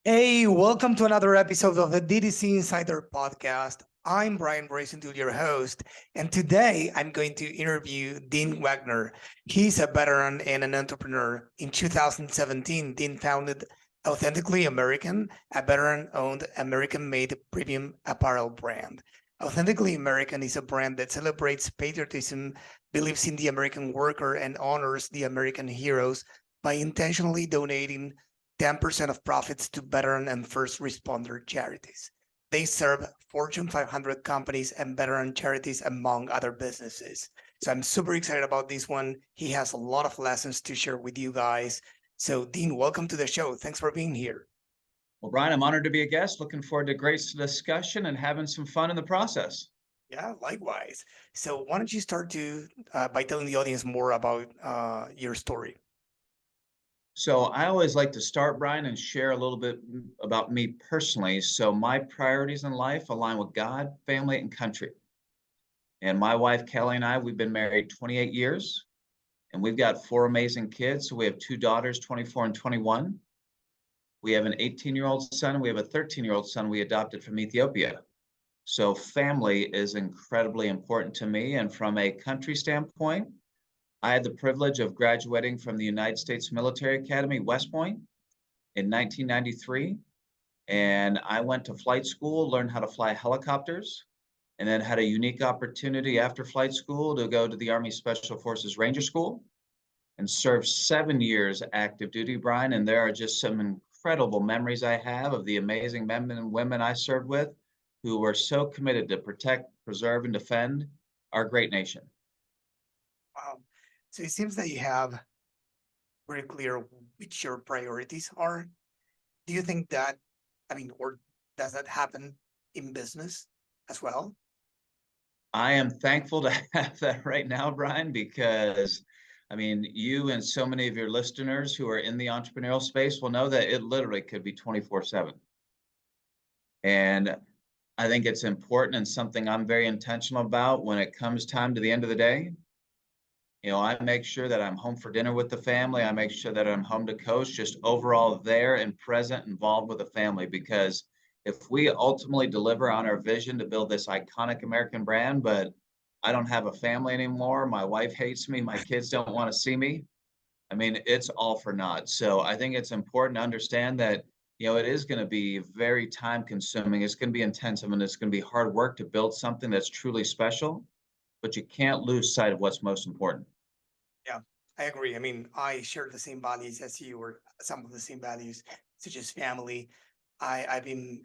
Hey, welcome to another episode of the DTC Insider podcast. I'm Roisentul, your host, and today I'm going to interview Dean Wegne. He's a veteran and an entrepreneur. In 2017, Dean founded Authentically American, a veteran-owned American-made premium apparel brand. Authentically American is a brand that celebrates patriotism, believes in the American worker, and honors the American heroes by intentionally donating 10% of profits to veteran and first responder charities. They serve Fortune 500 companies and veteran charities, among other businesses. So I'm super excited about this one. He has a lot of lessons to share with you guys. So, Dean, welcome to the show. Thanks for being here. Well, Brian, I'm honored to be a guest. Looking forward to great discussion and having some fun in the process. Yeah, likewise. So, why don't you start by telling the audience more about your story? So I always like to start, Brian, and share a little bit about me personally. So my priorities in life align with God, family, and country. And my wife, Kelly, and I, we've been married 28 years, and we've got four amazing kids. So we have two daughters, 24 and 21. We have an 18-year-old son, and we have a 13-year-old son we adopted from Ethiopia. So family is incredibly important to me. And from a country standpoint, I had the privilege of graduating from the United States Military Academy, West Point, in 1993. And I went to flight school, learned how to fly helicopters, and then had a unique opportunity after flight school to go to the Army Special Forces Ranger School and serve 7 years active duty, Brian. And there are just some incredible memories I have of the amazing men and women I served with who were so committed to protect, preserve, and defend our great nation. Wow. So it seems that you have very clear which your priorities are. Do you think that, or does that happen in business as well? I am thankful to have that right now, Brian, because you and so many of your listeners who are in the entrepreneurial space will know that it literally could be 24/7. And I think it's important and something I'm very intentional about when it comes time to the end of the day. I make sure that I'm home for dinner with the family. I make sure that I'm home to coach, just overall there and present, involved with the family. Because if we ultimately deliver on our vision to build this iconic American brand, but I don't have a family anymore, my wife hates me, my kids don't want to see me, it's all for naught. So I think it's important to understand that, it is going to be very time consuming. It's going to be intensive and it's going to be hard work to build something that's truly special, but you can't lose sight of what's most important. Yeah, I agree. I share the same values as you, or some of the same values, such as family. I've been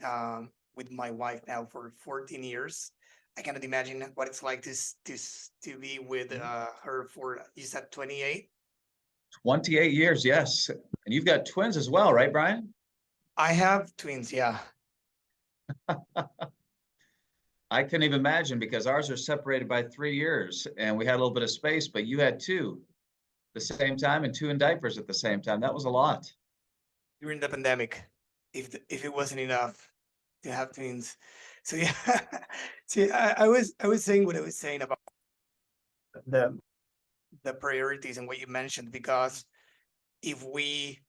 with my wife now for 14 years. I cannot imagine what it's like to be with her for, you said 28? 28 years, yes. And you've got twins as well, right, Brian? I have twins, yeah. I couldn't even imagine because ours are separated by 3 years and we had a little bit of space, but you had two at the same time and two in diapers at the same time. That was a lot. During the pandemic, if it wasn't enough to have twins. So yeah, see, I was saying what I was saying about the the priorities and what you mentioned, because if we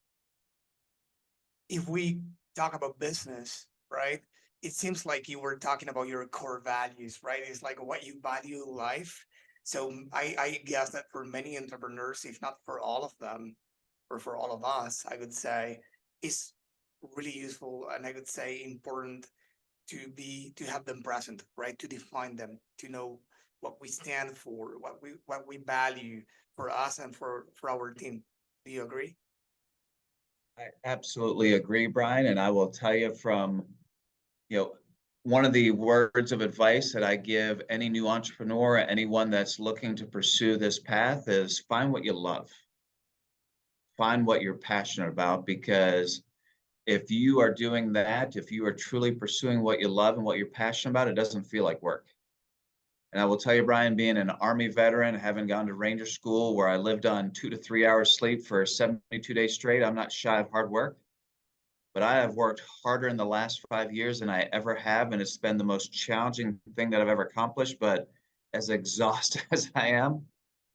if we talk about business, right, it seems like you were talking about your core values, right? It's like what you value in life. So I guess that for many entrepreneurs, if not for all of them, or for all of us, I would say, is really useful, and I would say important to have them present, right? To define them, to know what we stand for, what we value for us and for our team. Do you agree? I absolutely agree, Brian. And I will tell you from, you know, one of the words of advice that I give any new entrepreneur, anyone that's looking to pursue this path is find what you love, find what you're passionate about, because if you are doing that, if you are truly pursuing what you love and what you're passionate about, it doesn't feel like work. And I will tell you, Brian, being an Army veteran, having gone to Ranger School where I lived on 2 to 3 hours sleep for 72 days straight, I'm not shy of hard work. But I have worked harder in the last 5 years than I ever have. And it's been the most challenging thing that I've ever accomplished. But as exhausted as I am,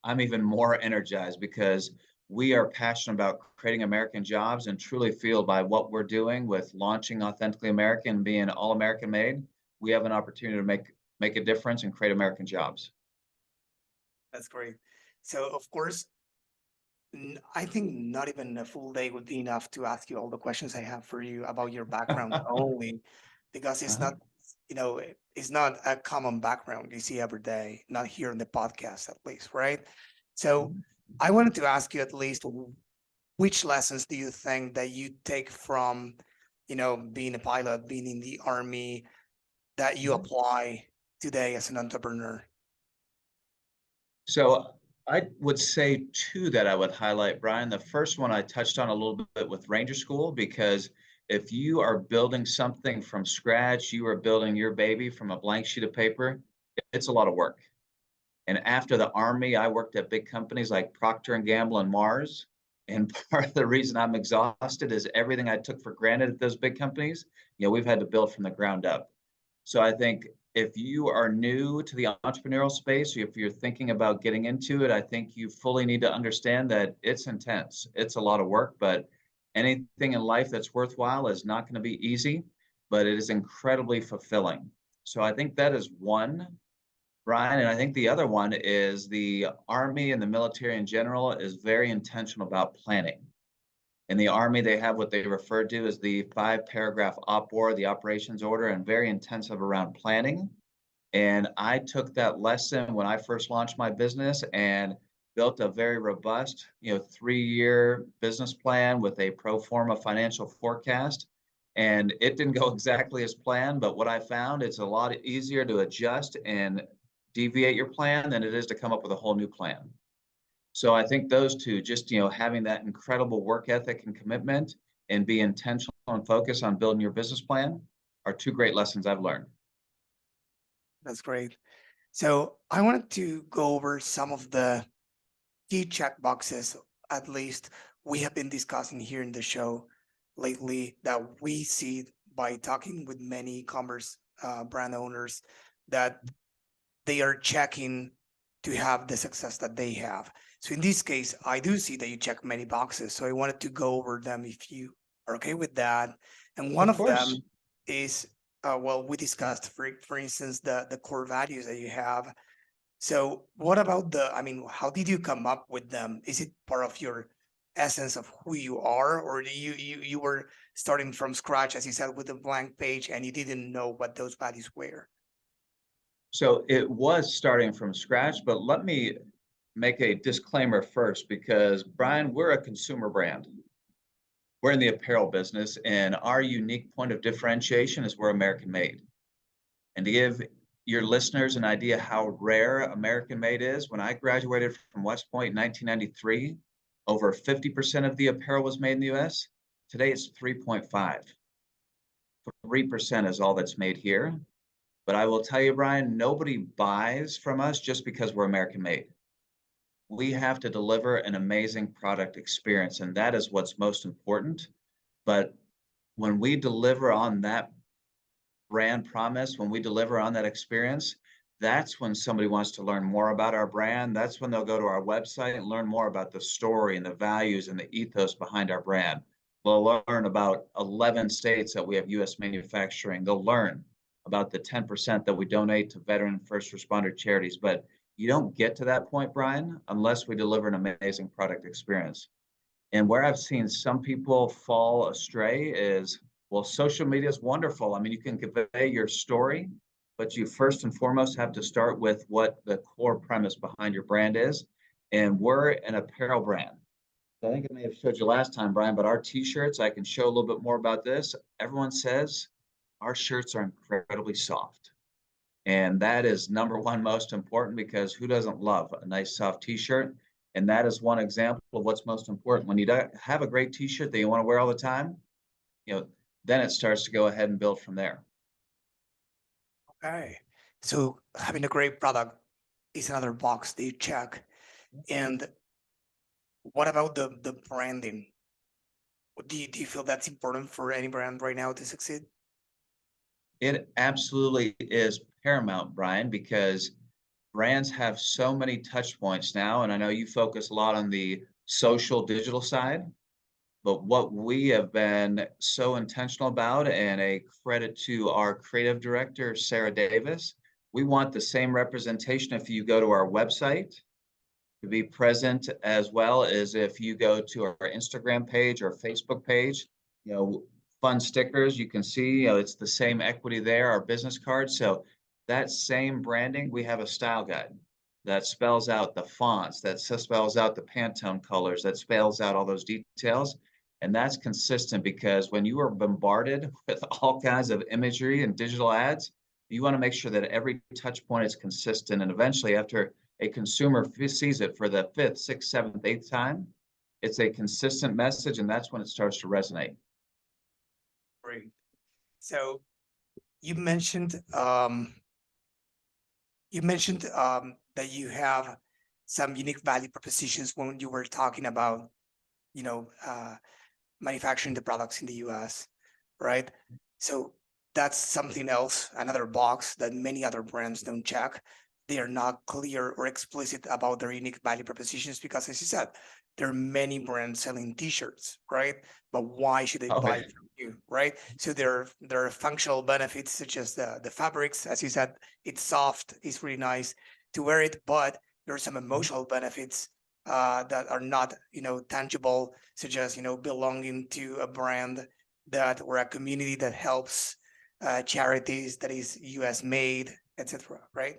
I'm even more energized because we are passionate about creating American jobs and truly feel by what we're doing with launching Authentically American, being all American made, we have an opportunity to make a difference and create American jobs. That's great. So of course, I think not even a full day would be enough to ask you all the questions I have for you about your background only, because it's Uh-huh. not, it's not a common background you see every day, not here in the podcast at least, right? So I wanted to ask you at least which lessons do you think that you take from, being a pilot, being in the army, that you apply today as an entrepreneur? So I would say two that I would highlight, Brian. The first one I touched on a little bit with Ranger School, because if you are building something from scratch, you are building your baby from a blank sheet of paper, it's a lot of work. And after the Army, I worked at big companies like Procter and Gamble and Mars. And part of the reason I'm exhausted is everything I took for granted at those big companies, we've had to build from the ground up. So I think if you are new to the entrepreneurial space, if you're thinking about getting into it, I think you fully need to understand that it's intense. It's a lot of work, but anything in life that's worthwhile is not going to be easy, but it is incredibly fulfilling. So I think that is one, Brian. And I think the other one is the Army and the military in general is very intentional about planning. In the Army, they have what they refer to as the 5-paragraph OPOR, the operations order, and very intensive around planning. And I took that lesson when I first launched my business and built a very robust, 3-year business plan with a pro forma financial forecast. And it didn't go exactly as planned, but what I found, it's a lot easier to adjust and deviate your plan than it is to come up with a whole new plan. So I think those two, just, having that incredible work ethic and commitment and be intentional and focus on building your business plan are two great lessons I've learned. That's great. So I wanted to go over some of the key check boxes, at least we have been discussing here in the show lately, that we see by talking with many e-commerce brand owners, that they are checking to have the success that they have. So in this case, I do see that you check many boxes. So I wanted to go over them if you are okay with that. And one Of of course. them is, well, we discussed, for instance, the core values that you have. So what about how did you come up with them? Is it part of your essence of who you are, or do you were starting from scratch, as you said, with a blank page and you didn't know what those values were? So it was starting from scratch, but let me make a disclaimer first because, Brian, we're a consumer brand. We're in the apparel business, and our unique point of differentiation is we're American made. And to give your listeners an idea how rare American made is, when I graduated from West Point in 1993, over 50% of the apparel was made in the US. Today it's 3.5. 3% is all that's made here. But I will tell you, Brian, nobody buys from us just because we're American made. We have to deliver an amazing product experience, and that is what's most important. But when we deliver on that brand promise, when we deliver on that experience, that's when somebody wants to learn more about our brand. That's when they'll go to our website and learn more about the story and the values and the ethos behind our brand. They'll learn about 11 states that we have US manufacturing. They'll learn about the 10% that we donate to veteran first responder charities. But you don't get to that point, Brian, unless we deliver an amazing product experience. And where I've seen some people fall astray is, well, social media is wonderful. I mean, you can convey your story, but you first and foremost have to start with what the core premise behind your brand is. And we're an apparel brand. I think I may have showed you last time, Brian, but our t-shirts, I can show a little bit more about this. Everyone says our shirts are incredibly soft. And that is number one most important, because who doesn't love a nice soft t-shirt? And that is one example of what's most important. When you have a great t-shirt that you want to wear all the time, then it starts to go ahead and build from there. Okay. So having a great product is another box that you check. And what about the branding? Do you feel that's important for any brand right now to succeed? It absolutely is paramount, Brian, because brands have so many touch points now. And I know you focus a lot on the social digital side. But what we have been so intentional about, and a credit to our creative director, Sarah Davis, we want the same representation if you go to our website to be present, as well as if you go to our Instagram page or Facebook page, fun stickers, you can see, it's the same equity there, our business cards. So that same branding, we have a style guide that spells out the fonts, that spells out the Pantone colors, that spells out all those details. And that's consistent because when you are bombarded with all kinds of imagery and digital ads, you want to make sure that every touch point is consistent. And eventually, after a consumer sees it for the 5th, 6th, 7th, 8th time, it's a consistent message, and that's when it starts to resonate. Great. So you mentioned that you have some unique value propositions when you were talking about, manufacturing the products in the US, right? So that's something else, another box that many other brands don't check. They are not clear or explicit about their unique value propositions because, as you said, there are many brands selling T-shirts, right? But why should they buy from you, right? So there are functional benefits such as the fabrics, as you said, it's soft, it's really nice to wear it, but there are some emotional benefits that are not, tangible, such as, belonging to a brand that or a community that helps charities, that is US made, etc. Right?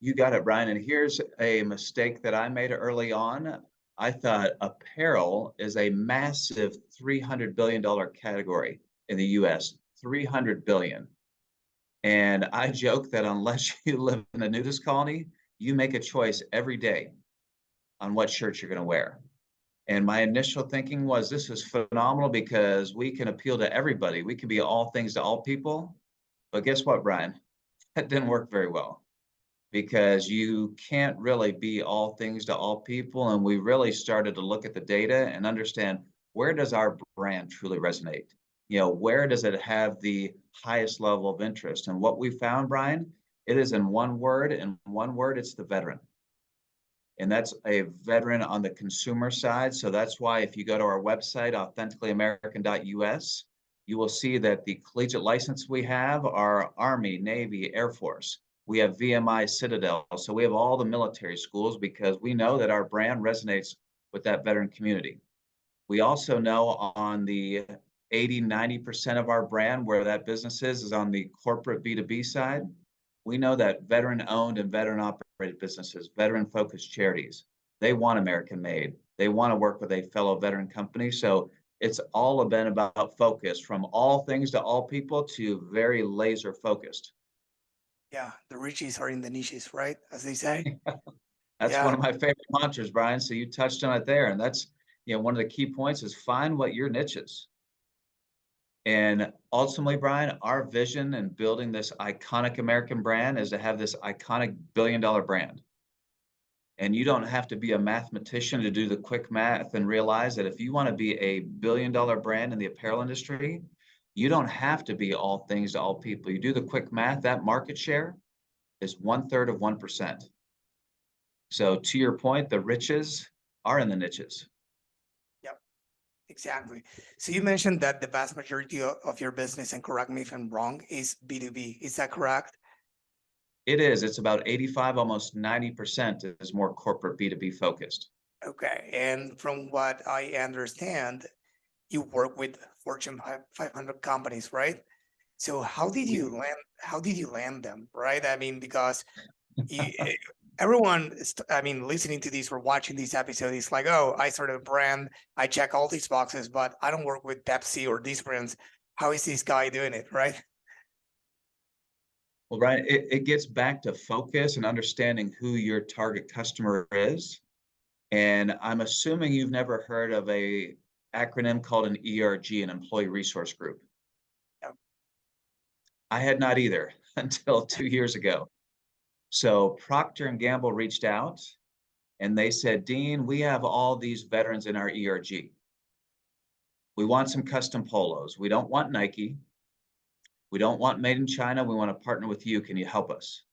You got it, Brian. And here's a mistake that I made early on. I thought apparel is a massive $300 billion category in the US, 300 billion. And I joke that unless you live in a nudist colony, you make a choice every day on what shirt you're going to wear. And my initial thinking was, this is phenomenal because we can appeal to everybody. We can be all things to all people. But guess what, Brian? That didn't work very well, because you can't really be all things to all people. And we really started to look at the data and understand, where does our brand truly resonate? Where does it have the highest level of interest? And what we found, Brian, it is in one word, it's the veteran. And that's a veteran on the consumer side. So that's why if you go to our website, authenticallyamerican.us, you will see that the collegiate license we have are Army, Navy, Air Force. We have VMI, Citadel. So we have all the military schools because we know that our brand resonates with that veteran community. We also know on the 80–90% of our brand where that business is on the corporate B2B side. We know that veteran-owned and veteran-operated businesses, veteran-focused charities, they want American made. They want to work with a fellow veteran company. So it's all been about focus, from all things to all people to very laser focused. Yeah, the riches are in the niches, right? As they say. That's one of my favorite mantras, Brian. So you touched on it there. And that's, one of the key points is find what your niche is. And ultimately, Brian, our vision in building this iconic American brand is to have this iconic billion-dollar brand. And you don't have to be a mathematician to do the quick math and realize that if you want to be a billion-dollar brand in the apparel industry, you don't have to be all things to all people. You do the quick math, that market share is 1/3 of 1%. So to your point, the riches are in the niches. Exactly. So you mentioned that the vast majority of your business, and correct me if I'm wrong, is B2B. Is that correct? It is. It's about 85, almost 90% is more corporate B2B focused. Okay. And from what I understand, you work with Fortune 500 companies, right? So how did you land them, right? I mean, because everyone, listening to this or watching this episode is like, oh, I started a brand, I check all these boxes, but I don't work with Pepsi or these brands. How is this guy doing it, right? Well, Ryan, it gets back to focus and understanding who your target customer is. And I'm assuming you've never heard of a acronym called an ERG, an Employee Resource Group. Yep. I had not either until 2 years ago. So Procter & Gamble reached out and they said, Dean, we have all these veterans in our ERG. We want some custom polos. We don't want Nike. We don't want made in China. We want to partner with you. Can you help us?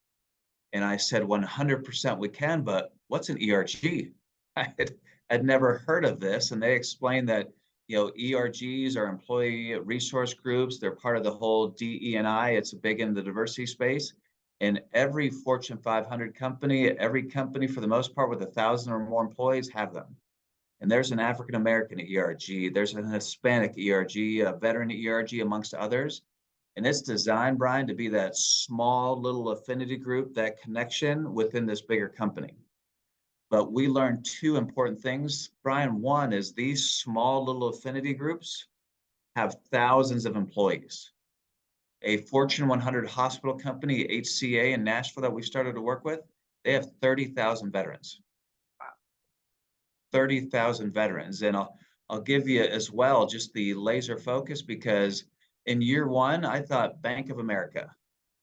And I said, 100% we can, but what's an ERG? I had had never heard of this. And they explained that, ERGs are employee resource groups. They're part of the whole DE&I. It's big in the diversity space. And every Fortune 500 company, every company for the most part with 1,000 or more employees have them. And there's an African American ERG, there's an Hispanic ERG, a veteran ERG, amongst others. And it's designed, Brian, to be that small little affinity group, that connection within this bigger company. But we learned two important things, Brian. One is these small little affinity groups have thousands of employees. A Fortune 100 hospital company, HCA in Nashville, that we started to work with, they have 30,000 veterans. 30,000 veterans. And I'll give you as well just the laser focus, because in year one, I thought Bank of America.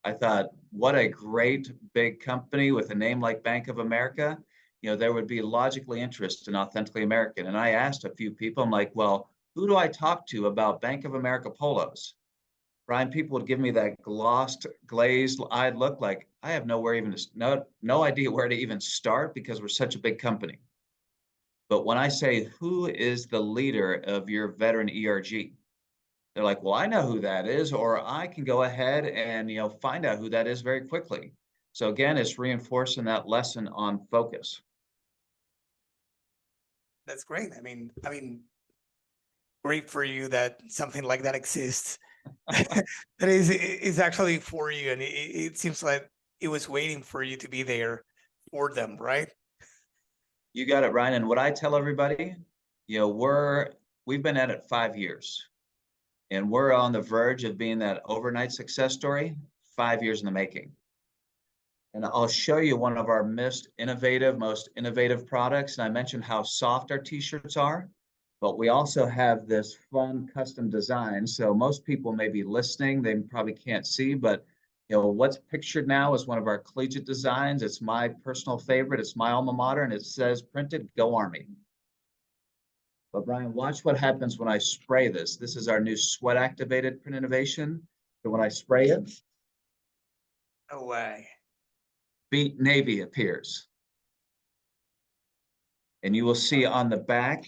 I thought, what a great big company with a name like Bank of America. There would be logically interest in Authentically American. And I asked a few people, I'm like, well, who do I talk to about Bank of America polos? Brian, people would give me that glazed-eyed look like I have no idea where to even start, because we're such a big company. But when I say, who is the leader of your veteran ERG? They're like, well, I know who that is, or I can go ahead and, find out who that is very quickly. So again, it's reinforcing that lesson on focus. That's great. I mean, great for you that something like that exists. That is actually for you, and it seems like it was waiting for you to be there for them, right? You got it, Ryan. And what I tell everybody, we've been at it 5 years, and we're on the verge of being that overnight success story, 5 years in the making. And I'll show you one of our most innovative products. And I mentioned how soft our t-shirts are, but we also have this fun custom design. So most people may be listening, they probably can't see, but what's pictured now is one of our collegiate designs. It's my personal favorite. It's my alma mater, and it says, printed, Go Army. But Brian, watch what happens when I spray this. This is our new sweat activated print innovation. So when I spray it, No way. Beat Navy appears. And you will see on the back,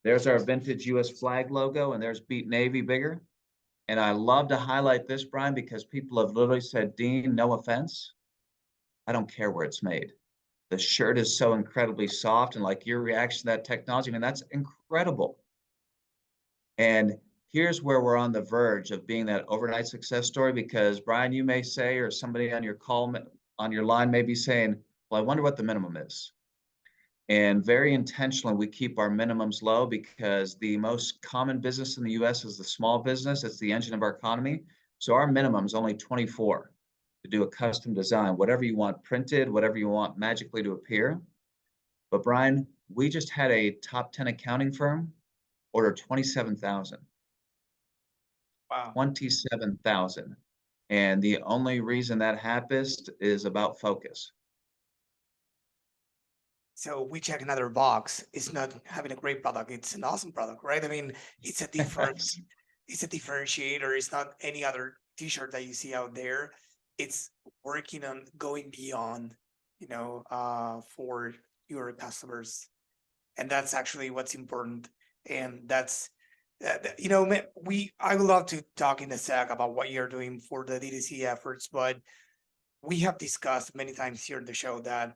there's our vintage US flag logo, and there's Beat Navy bigger. And I love to highlight this, Brian, because people have literally said, Dean, no offense, I don't care where it's made. The shirt is so incredibly soft, and like your reaction to that technology, that's incredible. And here's where we're on the verge of being that overnight success story, because Brian, you may say, or somebody on your call, on your line may be saying, well, I wonder what the minimum is. And very intentionally, we keep our minimums low, because the most common business in the US is the small business. It's the engine of our economy. So our minimum is only 24 to do a custom design, whatever you want printed, whatever you want magically to appear. But Brian, we just had a top 10 accounting firm order 27,000. Wow. 27,000. And the only reason that happens is about focus. So we check another box. It's not having a great product. It's an awesome product, right? I mean, it's a difference. It's a differentiator. It's not any other t-shirt that you see out there. It's working on going beyond, for your customers. And that's actually what's important. And that's, I would love to talk in a sec about what you're doing for the DTC efforts, but we have discussed many times here in the show that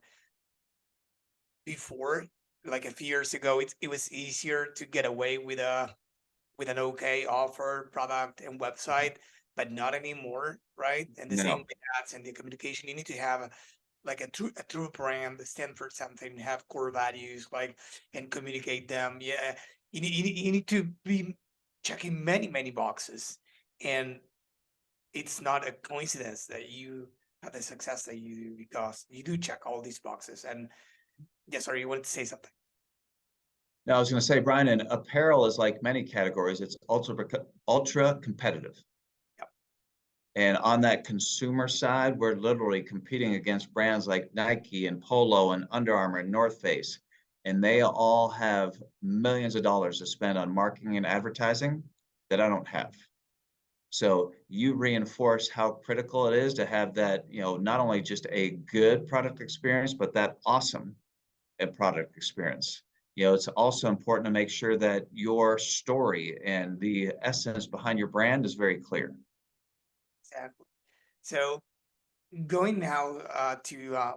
before, like a few years ago, it was easier to get away with an okay offer, product, and website, but not anymore, right? And the same with ads and the communication. You need to have like a true brand, stand for something, have core values, and communicate them. Yeah, you need to be checking many boxes, and it's not a coincidence that you have the success that you do, because you do check all these boxes. And yeah, sorry, you wanted to say something. Now, I was going to say, Brian, and apparel is like many categories. It's ultra competitive. Yep. And on that consumer side, we're literally competing against brands like Nike and Polo and Under Armour and North Face. And they all have millions of dollars to spend on marketing and advertising that I don't have. So you reinforce how critical it is to have that, not only just a good product experience, but that awesome product experience. It's also important to make sure that your story and the essence behind your brand is very clear. Exactly. So going now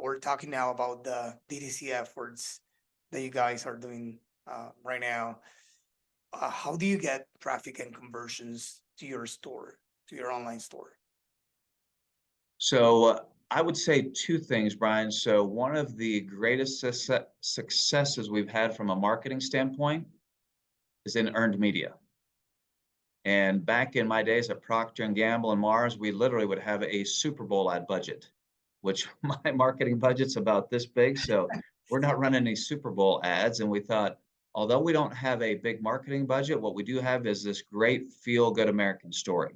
we're talking now about the DTC efforts that you guys are doing right now. How do you get traffic and conversions to your store, to your online store? So I would say two things, Brian. So one of the greatest successes we've had from a marketing standpoint is in earned media. And back in my days at Procter and Gamble and Mars, we literally would have a Super Bowl ad budget, which my marketing budget's about this big. So we're not running any Super Bowl ads. And we thought, although we don't have a big marketing budget, what we do have is this great feel-good American story.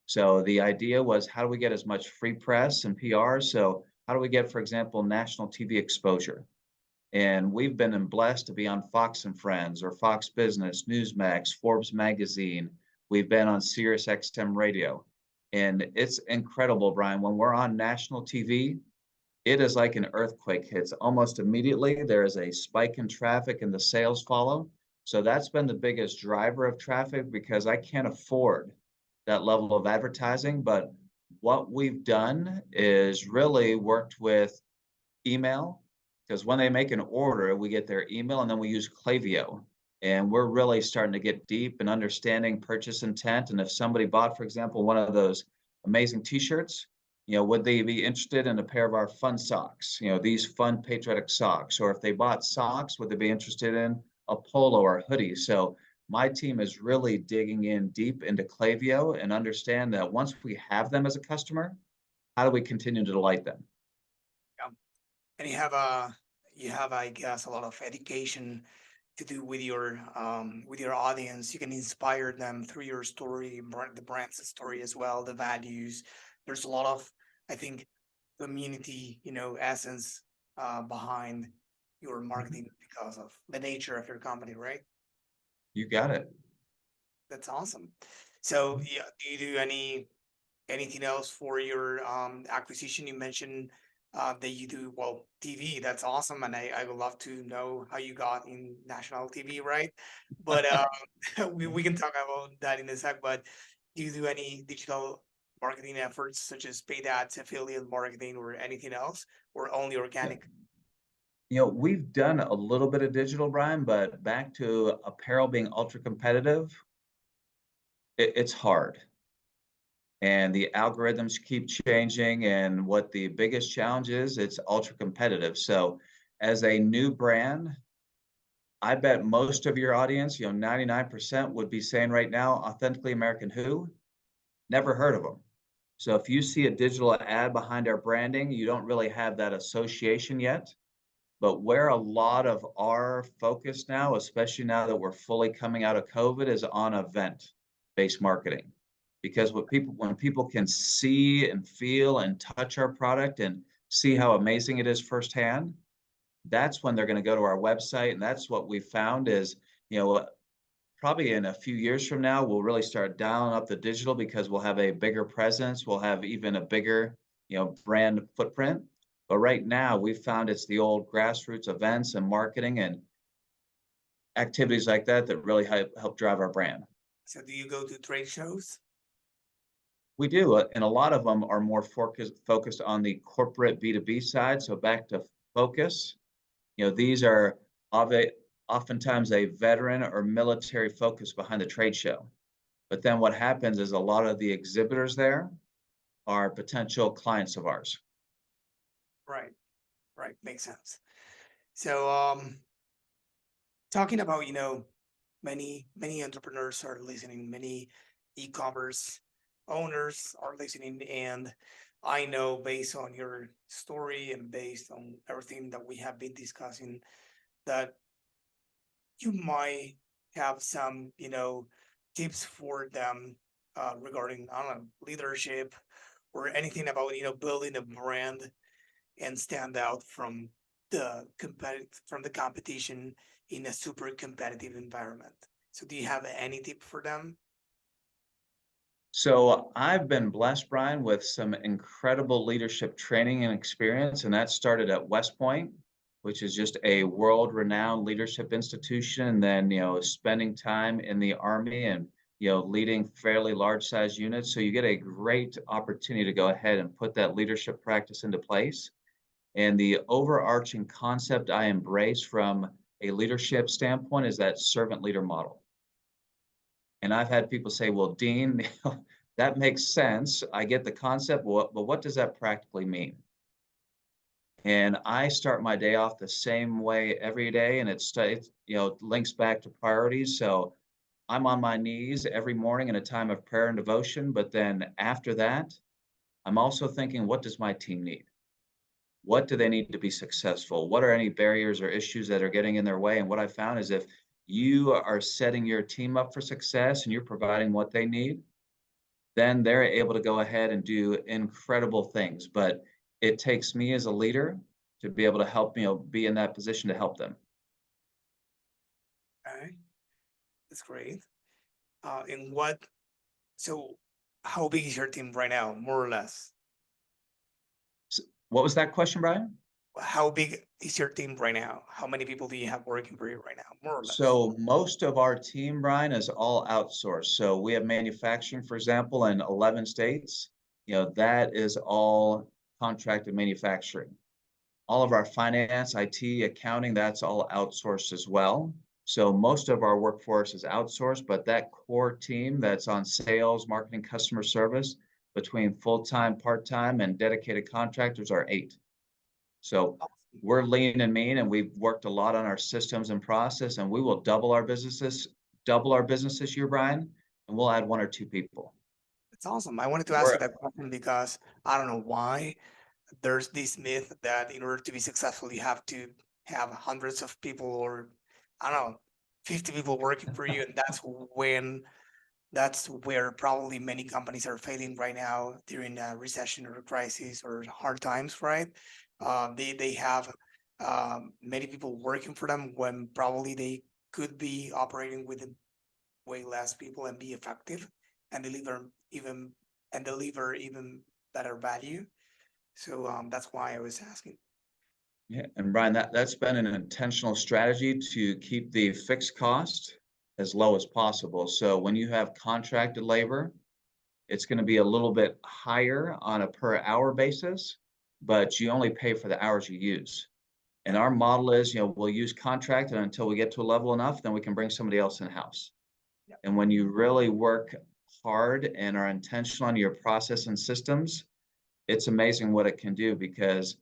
So the idea was, how do we get as much free press and PR? So how do we get, for example, national TV exposure? And we've been blessed to be on Fox and Friends or Fox Business, Newsmax, Forbes magazine. We've been on Sirius XM radio. And it's incredible, Brian. When we're on national TV, it is like an earthquake hits. Almost immediately, there is a spike in traffic and the sales follow. So that's been the biggest driver of traffic, because I can't afford that level of advertising. But what we've done is really worked with email, because when they make an order, we get their email, and then we use Klaviyo. And we're really starting to get deep in understanding purchase intent. And if somebody bought, for example, one of those amazing t-shirts, would they be interested in a pair of our fun socks? These fun patriotic socks. Or if they bought socks, would they be interested in a polo or a hoodie? So my team is really digging in deep into Klaviyo and understand that once we have them as a customer, how do we continue to delight them? Yeah. And you have, I guess, a lot of education to do with your audience. You can inspire them through your story, the brand's story as well, the values. There's a lot of, I think, community, essence behind your marketing because of the nature of your company, right? You got it. That's awesome. So yeah, do you do anything else for your acquisition? You mentioned that you do well TV. That's awesome, and I would love to know how you got in national TV, right? But we can talk about that in a sec. But do you do any digital marketing efforts such as paid ads, affiliate marketing, or anything else, or only organic? We've done a little bit of digital, Brian, but back to apparel being ultra competitive, it's hard. And the algorithms keep changing. And what the biggest challenge is, it's ultra competitive. So as a new brand, I bet most of your audience, 99% would be saying right now, Authentically American who? Never heard of them. So if you see a digital ad behind our branding, you don't really have that association yet. But where a lot of our focus now, especially now that we're fully coming out of COVID, is on event-based marketing. Because when people can see and feel and touch our product and see how amazing it is firsthand, that's when they're going to go to our website. And that's what we found is, probably in a few years from now, we'll really start dialing up the digital, because we'll have a bigger presence. We'll have even a bigger, brand footprint. But right now, we've found it's the old grassroots events and marketing and activities like that that really help drive our brand. So do you go to trade shows? We do, and a lot of them are more focused on the corporate B2B side. So back to focus, these are oftentimes a veteran or military focus behind the trade show. But then what happens is a lot of the exhibitors there are potential clients of ours. Right, right, makes sense. So talking about, many entrepreneurs are listening, many e-commerce owners are listening, and I know based on your story and based on everything that we have been discussing that you might have some, tips for them regarding, I don't know, leadership or anything about, building a brand and stand out from the competition in a super competitive environment. So do you have any tip for them? So I've been blessed, Brian, with some incredible leadership training and experience, and that started at West Point. which is just a world-renowned leadership institution, and then, spending time in the Army and, leading fairly large-sized units. So you get a great opportunity to go ahead and put that leadership practice into place. And the overarching concept I embrace from a leadership standpoint is that servant leader model. And I've had people say, well, Dean, that makes sense. I get the concept, but what does that practically mean? And I start my day off the same way every day, and it's links back to priorities. So I'm on my knees every morning in a time of prayer and devotion, but then after that, I'm also thinking, what does my team need? What do they need to be successful? What are any barriers or issues that are getting in their way? And what I found is if you are setting your team up for success and you're providing what they need, then they're able to go ahead and do incredible things. But it takes me as a leader to be able to help, be in that position to help them. Okay, that's great. So how big is your team right now, more or less? What was that question, Brian? How big is your team right now? How many people do you have working for you right now, more or less? So most of our team, Brian, is all outsourced. So we have manufacturing, for example, in 11 states. That is all contracted manufacturing. All of our finance, IT, accounting, that's all outsourced as well. So most of our workforce is outsourced, but that core team that's on sales, marketing, customer service, between full-time, part-time, and dedicated contractors are 8. So we're lean and mean, and we've worked a lot on our systems and process, and we will double our business this year, Brian, and we'll add 1 or 2 people. That's awesome. I wanted to ask you that question because I don't know why there's this myth that in order to be successful, you have to have hundreds of people, or I don't know, 50 people working for you. And that's where probably many companies are failing right now during a recession or a crisis or hard times, right? They have many people working for them when probably they could be operating with way less people and be effective and deliver even better value. So that's why I was asking. Yeah, and Brian, that's been an intentional strategy to keep the fixed cost as low as possible. So when you have contracted labor, it's going to be a little bit higher on a per hour basis, but you only pay for the hours you use. And our model is, we'll use contracted until we get to a level enough, then we can bring somebody else in-house. Yep. And when you really work hard and are intentional on your process and systems, it's amazing what it can do, because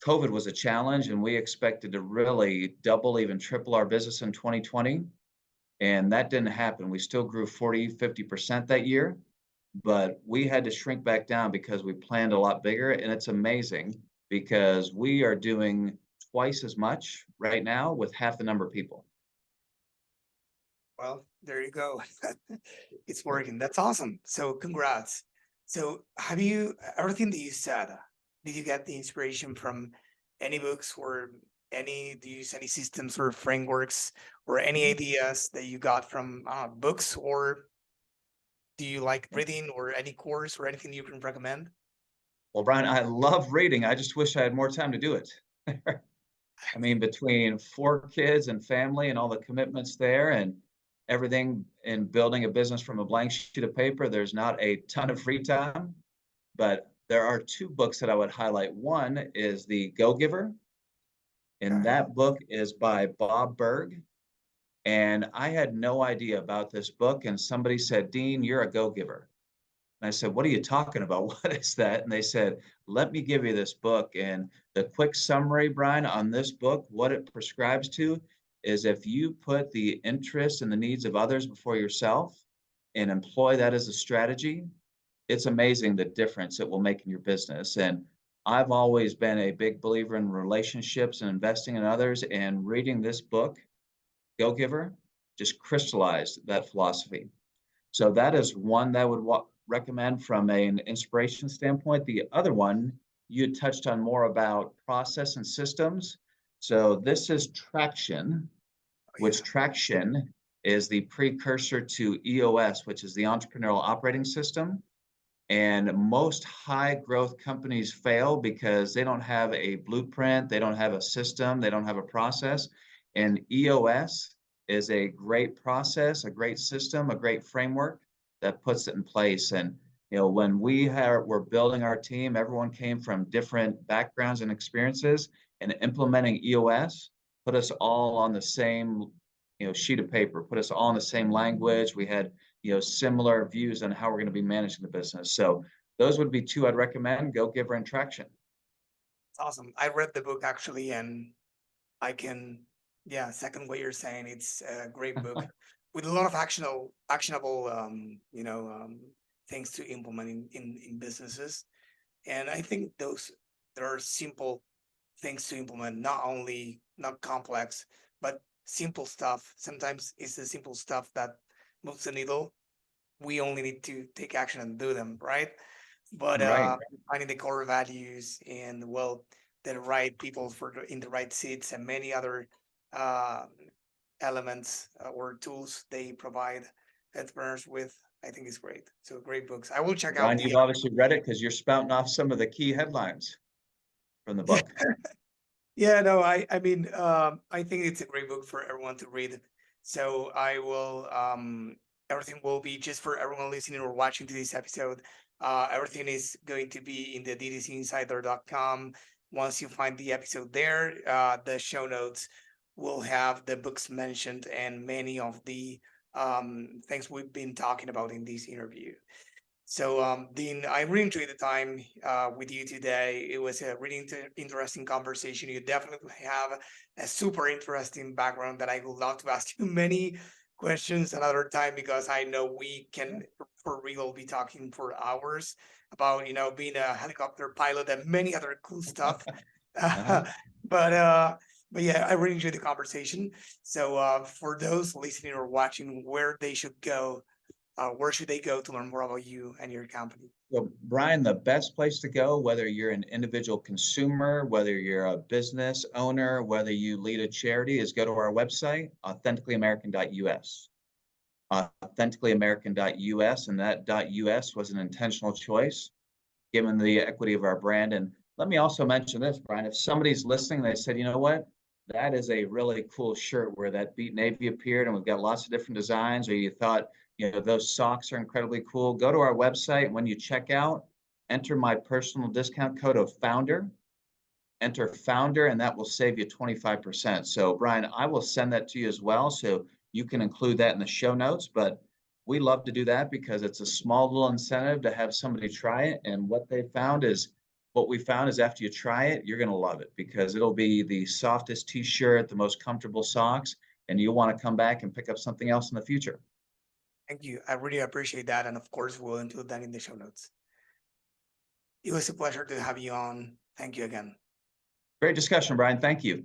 COVID was a challenge and we expected to really double, even triple our business in 2020. And that didn't happen. We still grew 40-50% that year, but we had to shrink back down because we planned a lot bigger. And it's amazing because we are doing twice as much right now with half the number of people. Well, there you go. It's working. That's awesome. So congrats. So everything that you said, did you get the inspiration from any books or do you use any systems or frameworks or any ideas that you got from books, or do you like reading or any course or anything you can recommend? Well, Brian, I love reading. I just wish I had more time to do it. I mean, between 4 kids and family and all the commitments there and everything in building a business from a blank sheet of paper, there's not a ton of free time. But there are 2 books that I would highlight. One is The Go-Giver, and that book is by Bob Burg. And I had no idea about this book, and somebody said, Dean, you're a go-giver. And I said, what are you talking about? What is that? And they said, let me give you this book. And the quick summary, Brian, on this book, what it prescribes to is if you put the interests and the needs of others before yourself and employ that as a strategy, it's amazing the difference it will make in your business. And I've always been a big believer in relationships and investing in others, and reading this book, Go-Giver, just crystallized that philosophy. So that is one that I would recommend from an inspiration standpoint. The other one, you touched on more about process and systems. So this is Traction, which Traction is the precursor to EOS, which is the Entrepreneurial Operating System. And most high growth companies fail because they don't have a blueprint, they don't have a system, they don't have a process. And EOS is a great process, a great system, a great framework that puts it in place. And when we're building our team, everyone came from different backgrounds and experiences, and implementing EOS put us all on the same sheet of paper, put us all in the same language. We had similar views on how we're going to be managing the business. So those would be two I'd recommend. Go Giver and Traction. Awesome. I read the book actually, and I can, second what you're saying. It's a great book with a lot of actionable, things to implement in businesses. And I think there are simple things to implement, not complex, but simple stuff. Sometimes it's the simple stuff that moves the needle. We only need to take action and do them, right? But Right. finding the core values and the right people in the right seats and many other uh, elements or tools they provide entrepreneurs with, I think is great. So great books. I will check out Brian, the. you've obviously read it because you're spouting off some of the key headlines from the book. Yeah, no, I mean, I think it's a great book for everyone to read. So I will, everything will be just for everyone listening or watching to this episode. Everything is going to be in the DTCinsider.com. Once you find the episode there, the show notes will have the books mentioned and many of the things we've been talking about in this interview. So, Dean, I really enjoyed the time with you today. It was a really interesting conversation. You definitely have a super interesting background that I would love to ask you many questions another time, because I know we can for real be talking for hours about being a helicopter pilot and many other cool stuff. Uh-huh. but uh, but yeah, I really enjoyed the conversation. So for those listening or watching, where should they go to learn more about you and your company? So, Brian, the best place to go, whether you're an individual consumer, whether you're a business owner, whether you lead a charity, is go to our website, authenticallyamerican.us. Authenticallyamerican.us, and that .us was an intentional choice given the equity of our brand. And let me also mention this, Brian, if somebody's listening, they said, you know what, that is a really cool shirt where that beat navy appeared, and we've got lots of different designs, or you thought, those socks are incredibly cool, go to our website. When you check out, enter my personal discount code of founder, enter founder, and that will save you 25%. So Brian, I will send that to you as well, so you can include that in the show notes. But we love to do that because it's a small little incentive to have somebody try it. And what we found is after you try it, you're going to love it, because it'll be the softest t-shirt, the most comfortable socks, and you'll want to come back and pick up something else in the future. Thank you. I really appreciate that. And of course, we'll include that in the show notes. It was a pleasure to have you on. Thank you again. Great discussion, Brian. Thank you.